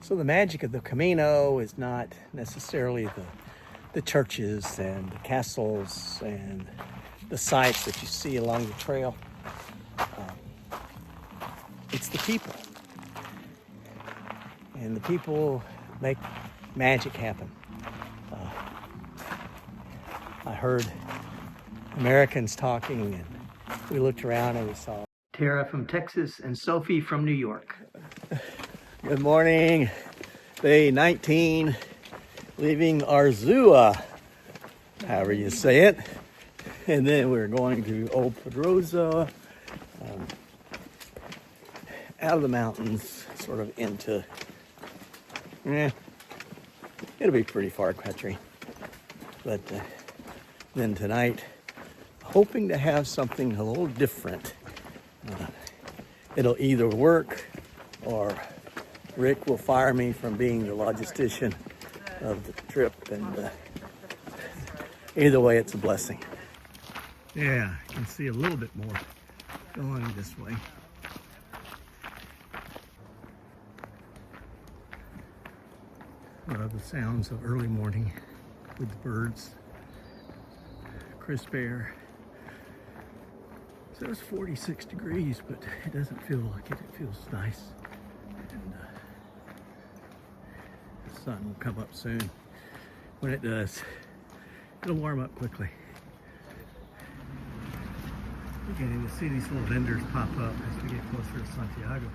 So the magic of the Camino is not necessarily the churches and the castles and the sights that you see along the trail. It's the people. And the people make magic happen. I heard Americans talking, and we looked around and we saw Tara from Texas and Sophie from New York. Good morning. Day 19, leaving Arzua, however you say it. And then we're going to Old Pedrosa, out of the mountains, sort of into, it'll be pretty far country. But then tonight, hoping to have something a little different. It'll either work or Rick will fire me from being the logistician of the trip, and either way, it's a blessing. Yeah, you can see a little bit more going this way. The sounds of early morning with the birds, crisp air. So it's 46 degrees, but it doesn't feel like it. It feels nice. And the sun will come up soon. When it does, it'll warm up quickly. Beginning to see these little vendors pop up as we get closer to Santiago.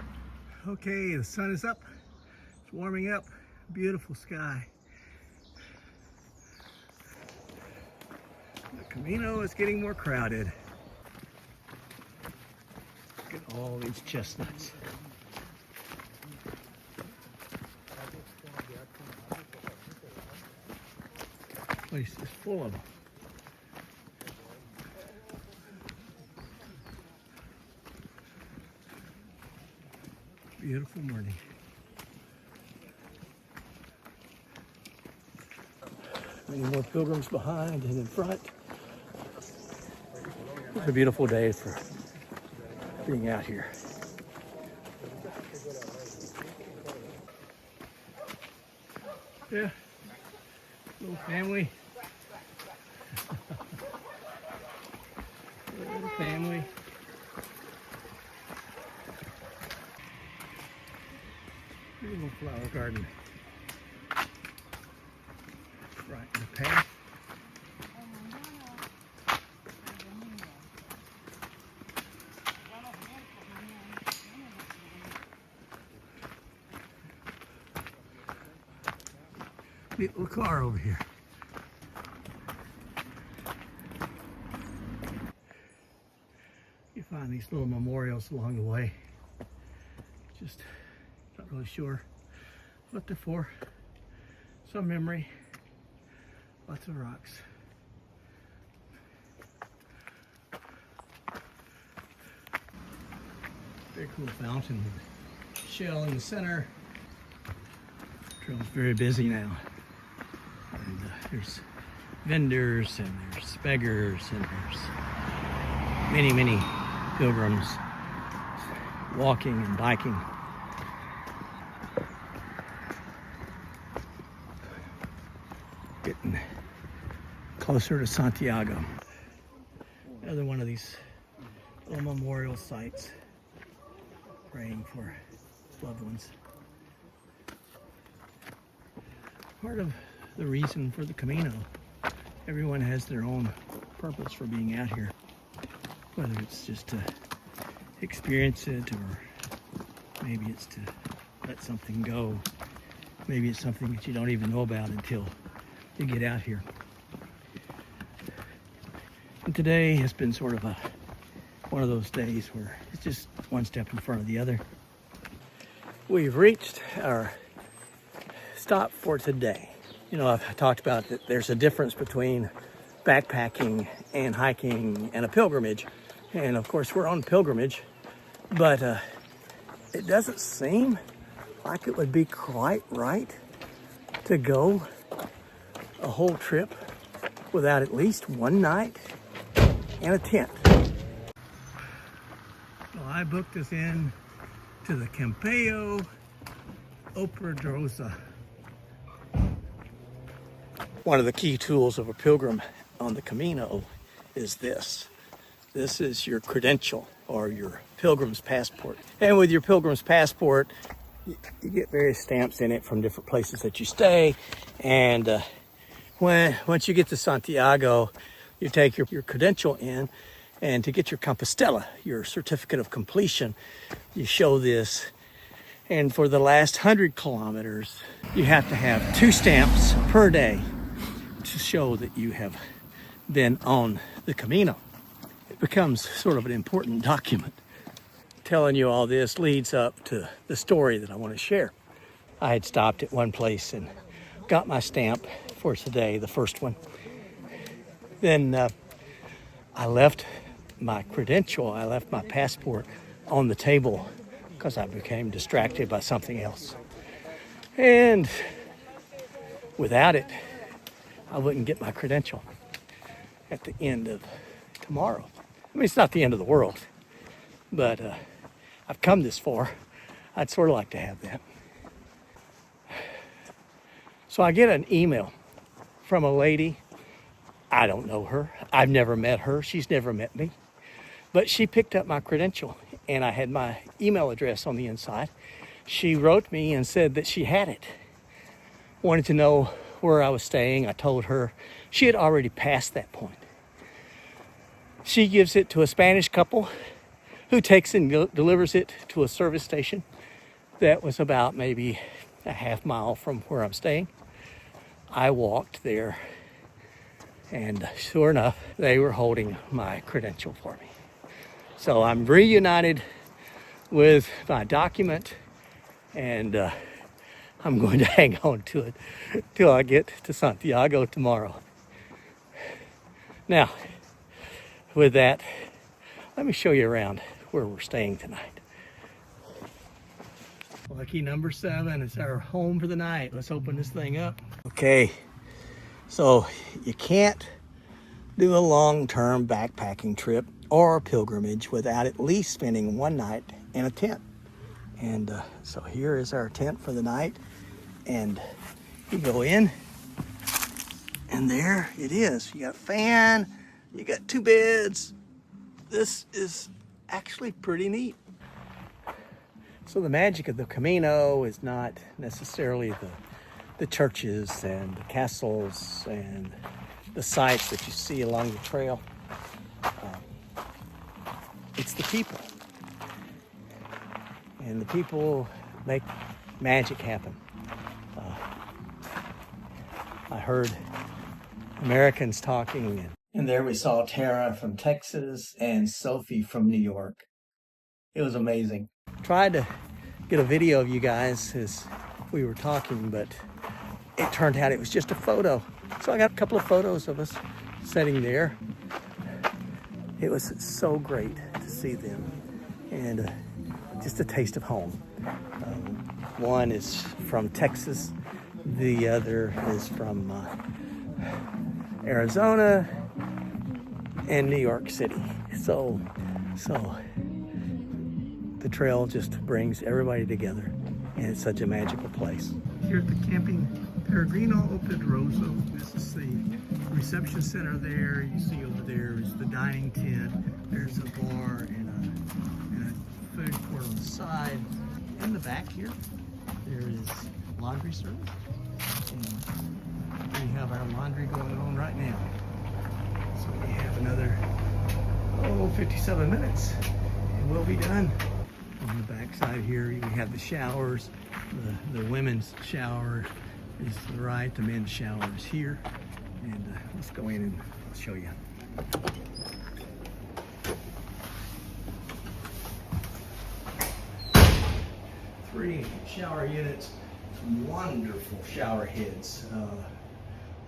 Okay, the sun is up. It's warming up. Beautiful sky. The Camino is getting more crowded. Look at all these chestnuts. The place is full of them. Beautiful morning. Many more pilgrims behind and in front. It's a beautiful day for being out here. Yeah, little family. Little family. Little flower garden. Right in the path. Neat little car over here. You find these little memorials along the way. Just not really sure what they're for. Some memory. Lots of rocks. Very cool fountain with a shell in the center. The trail's very busy now. And there's vendors and there's beggars and there's many pilgrims walking and biking. Getting closer to Santiago. Another one of these little memorial sites, praying for loved ones. Part of the reason for the Camino, everyone has their own purpose for being out here, whether it's just to experience it, or maybe it's to let something go. Maybe it's something that you don't even know about until you get out here. And today has been sort of one of those days where it's just one step in front of the other. We've reached our stop for today. You know, I've talked about that there's a difference between backpacking and hiking and a pilgrimage. And of course we're on pilgrimage, but it doesn't seem like it would be quite right to go a whole trip without at least one night and a tent. Well, I booked us in to the Campello Operadrosa. One of the key tools of a pilgrim on the Camino is this. This is your credential or your pilgrim's passport. And with your pilgrim's passport, you get various stamps in it from different places that you stay. And once you get to Santiago, you take your credential in, and to get your Compostela, your certificate of completion, you show this. And for the last 100 kilometers, you have to have 2 stamps per day to show that you have been on the Camino. It becomes sort of an important document. Telling you all this leads up to the story that I want to share. I had stopped at one place and got my stamp for today, the first one. Then I left my credential, I left my passport on the table because I became distracted by something else. And without it, I wouldn't get my credential at the end of tomorrow. I mean, it's not the end of the world, but I've come this far. I'd sort of like to have that. So I get an email from a lady. I don't know her. I've never met her. She's never met me. But she picked up my credential, and I had my email address on the inside. She wrote me and said that she had it. Wanted to know where I was staying. I told her she had already passed that point. She gives it to a Spanish couple who takes and delivers it to a service station that was about maybe a half mile from where I'm staying. I walked there, and sure enough, they were holding my credential for me. So I'm reunited with my document, and I'm going to hang on to it till I get to Santiago tomorrow. Now, with that, let me show you around where we're staying tonight. Lucky number 7, it's our home for the night. Let's open this thing up. Okay, so you can't do a long-term backpacking trip or a pilgrimage without at least spending one night in a tent. And so here is our tent for the night. And you go in, and there it is. You got a fan, you got 2 beds. This is actually pretty neat. So the magic of the Camino is not necessarily the churches and the castles and the sights that you see along the trail. It's the people. And the people make magic happen. I heard Americans talking, and there we saw Tara from Texas and Sophie from New York. It was amazing. Tried to get a video of you guys as we were talking, but it turned out it was just a photo. So I got a couple of photos of us sitting there. It was so great to see them, and just a taste of home. One is from Texas, the other is from Arizona and New York City. So the trail just brings everybody together, and it's such a magical place. Here at the Camping Peregrino Operadrosa, this is the reception center there. You see over there is the dining tent. There's a bar and a food court on the side. In the back here, there is laundry service. And we have our laundry going on right now. So we have another 57 minutes and we'll be done. On the back side here, we have the showers. The women's shower is to the right, the men's shower is here. And let's go in and I'll show you. 3 shower units, wonderful shower heads.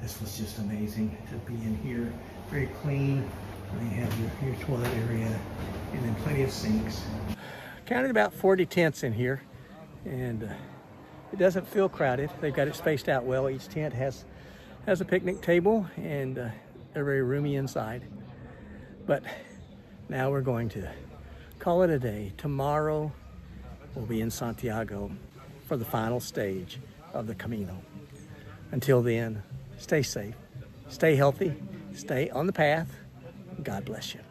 This was just amazing to be in here. Very clean. You have your toilet area and then plenty of sinks. Counted about 40 tents in here, and it doesn't feel crowded. They've got it spaced out well. Each tent has a picnic table, and they're very roomy inside. But now we're going to call it a day. Tomorrow we'll be in Santiago, for the final stage of the Camino. Until then, stay safe, stay healthy, stay on the path. God bless you.